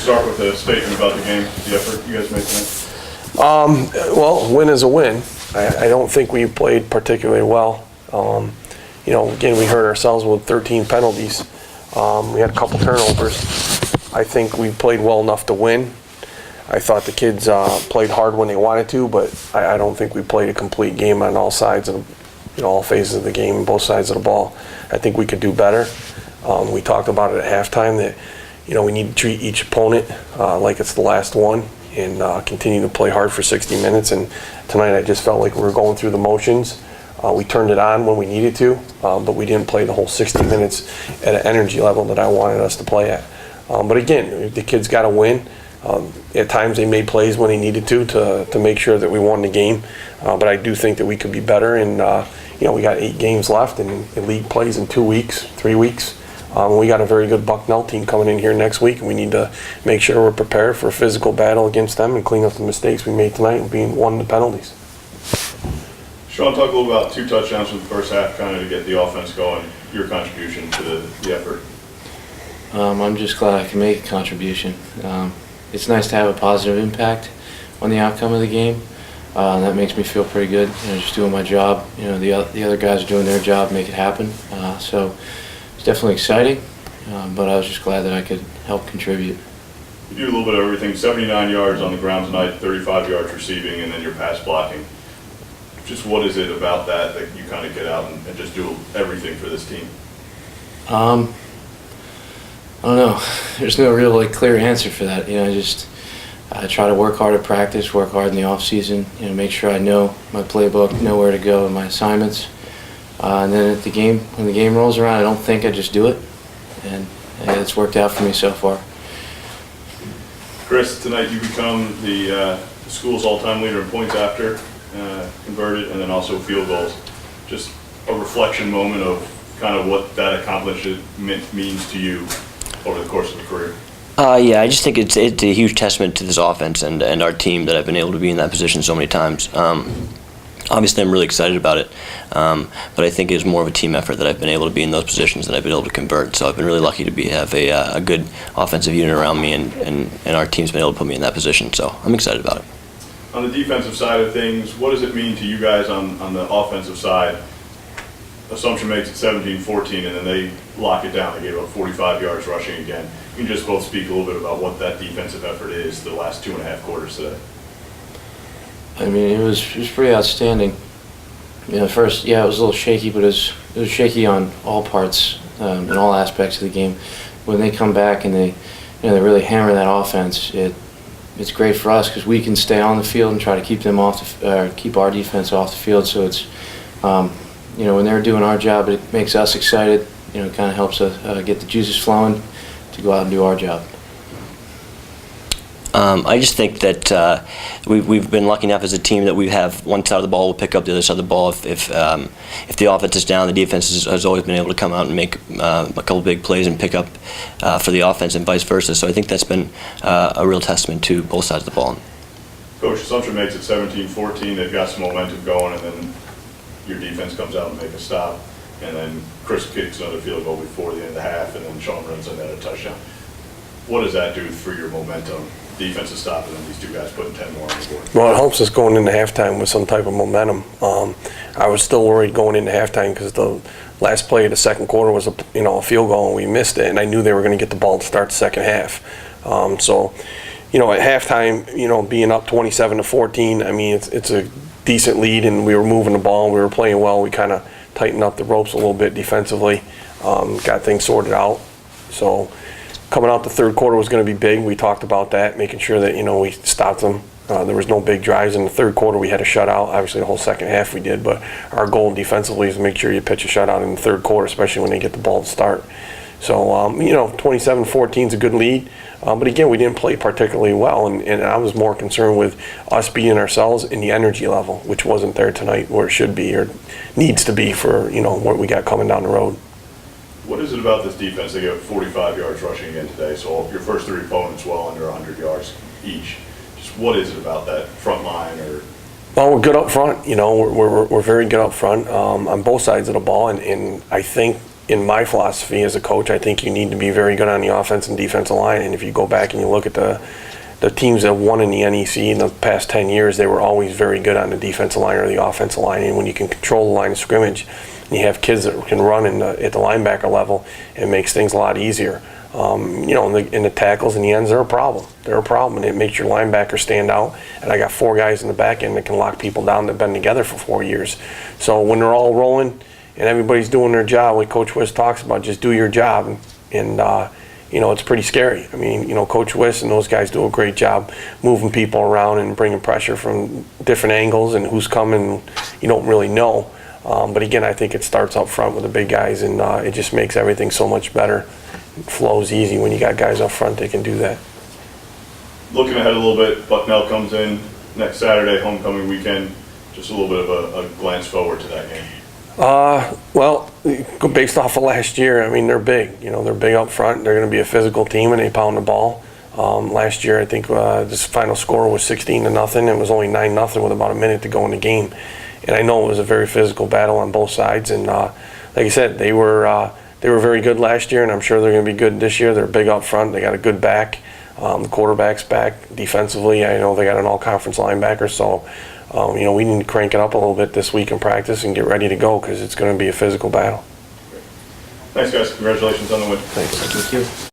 just start with a statement about the game, the effort you guys made tonight. Well, win is a win. I don't think we played particularly well. Again, we hurt ourselves with 13 penalties. We had a couple turnovers. I think we played well enough to win. I thought the kids played hard when they wanted to, but I don't think we played a complete game on all sides of, all phases of the game, both sides of the ball. I think we could do better. We talked about it at halftime that, we need to treat each opponent like it's the last one and continue to play hard for 60 minutes. And tonight I just felt like we were going through the motions. We turned it on when we needed to, but we didn't play the whole 60 minutes at an energy level that I wanted us to play at. But again, the kids got to win. At times they made plays when they needed to make sure that we won the game. But I do think that we could be better. And, we got 8 games left, and league plays in 2 weeks, 3 weeks. We got a very good Bucknell team coming in here next week, and we need to make sure we're prepared for a physical battle against them and clean up the mistakes we made tonight and being one of the penalties. Sean, talk a little about 2 touchdowns in the first half, kind of to get the offense going, your contribution to the effort. I'm just glad I can make a contribution. It's nice to have a positive impact on the outcome of the game. That makes me feel pretty good, just doing my job. The other guys are doing their job, make it happen. So it's definitely exciting, but I was just glad that I could help contribute. You do a little bit of everything, 79 yards on the ground tonight, 35 yards receiving, and then your pass blocking. Just what is it about that you kind of get out and just do everything for this team? I don't know. There's no real clear answer for that. I try to work hard at practice, work hard in the off season, make sure I know my playbook, know where to go and my assignments. And then when the game rolls around, I don't think I just do it. And it's worked out for me so far. Chris, tonight you become the school's all-time leader in points after converted, and then also field goals. Just a reflection moment of kind of what that accomplishment means to you over the course of the career. Yeah, I just think it's a huge testament to this offense and our team that I've been able to be in that position so many times. Obviously, I'm really excited about it, but I think it's more of a team effort that I've been able to be in those positions that I've been able to convert. So I've been really lucky to have a good offensive unit around me, and our team's been able to put me in that position. So I'm excited about it. On the defensive side of things, what does it mean to you guys on the offensive side? Assumption makes it 17-14, and then they lock it down. They gave up 45 yards rushing again. You can just both speak a little bit about what that defensive effort is the last 2.5 quarters today. I mean, it was pretty outstanding. First, it was a little shaky, but it was shaky on all parts, in all aspects of the game. When they come back and they really hammer that offense, it's great for us because we can stay on the field and try to keep them keep our defense off the field. So it's, when they're doing our job, it makes us excited. It kind of helps us get the juices flowing to go out and do our job. I just think that we've been lucky enough as a team that we have one side of the ball will pick up the other side of the ball. If the offense is down, the defense has always been able to come out and make a couple big plays and pick up for the offense and vice versa. So I think that's been a real testament to both sides of the ball. Coach, Assumption makes it 17-14. They've got some momentum going, and then your defense comes out and make a stop. And then Chris kicks another field goal before the end of the half, and then Sean runs in that a touchdown. What does that do for your momentum? Defense is stopping, and these 2 guys putting 10 more on the board. Well, it helps us going into halftime with some type of momentum. I was still worried going into halftime because the last play of the second quarter was a field goal, and we missed it, and I knew they were going to get the ball to start the second half. So at halftime, being up 27-14, I mean, it's a decent lead, and we were moving the ball, and we were playing well. We kind of tightened up the ropes a little bit defensively, got things sorted out. So coming out the third quarter was going to be big. We talked about that, making sure that, we stopped them. There was no big drives in the third quarter. We had a shutout. Obviously, the whole second half we did, but our goal defensively is to make sure you pitch a shutout in the third quarter, especially when they get the ball to start. So, 27-14 is a good lead. But again, we didn't play particularly well, and I was more concerned with us beating ourselves in the energy level, which wasn't there tonight where it should be or needs to be for, what we got coming down the road. What is it about this defense? They got 45 yards rushing again today, so your first 3 opponents well under 100 yards each. Just what is it about that front line? Well, we're good up front. We're very good up front on both sides of the ball, and I think in my philosophy as a coach, I think you need to be very good on the offense and defensive line. And if you go back and you look at the teams that won in the NEC in the past 10 years, they were always very good on the defensive line or the offensive line. And when you can control the line of scrimmage, and you have kids that can run at the linebacker level, it makes things a lot easier. You know, in the tackles and the ends, they're a problem. They're a problem, and it makes your linebacker stand out. And I got 4 guys in the back end that can lock people down that have been together for 4 years. So when they're all rolling and everybody's doing their job, like Coach Wiss talks about, just do your job. And you know, it's pretty scary. I mean, you know, Coach Wiss and those guys do a great job moving people around and bringing pressure from different angles, and who's coming, you don't really know. But again, I think it starts up front with the big guys, and it just makes everything so much better. It flows easy when you got guys up front that can do that. Looking ahead a little bit, Bucknell comes in next Saturday, homecoming weekend. Just a little bit of a glance forward to that game. Well, based off of last year, I mean, they're big. You know, they're big up front. They're going to be a physical team, and they pound the ball. Last year, I think this final score was 16-0. It was only 9-0 with about a minute to go in the game. And I know it was a very physical battle on both sides. And like I said, they were very good last year, and I'm sure they're going to be good this year. They're big up front. They got a good back. The quarterback's back. Defensively, I know they got an all-conference linebacker. So, you know, we need to crank it up a little bit this week in practice and get ready to go, because it's going to be a physical battle. Thanks, guys. Congratulations on the win. Thanks. Thank you.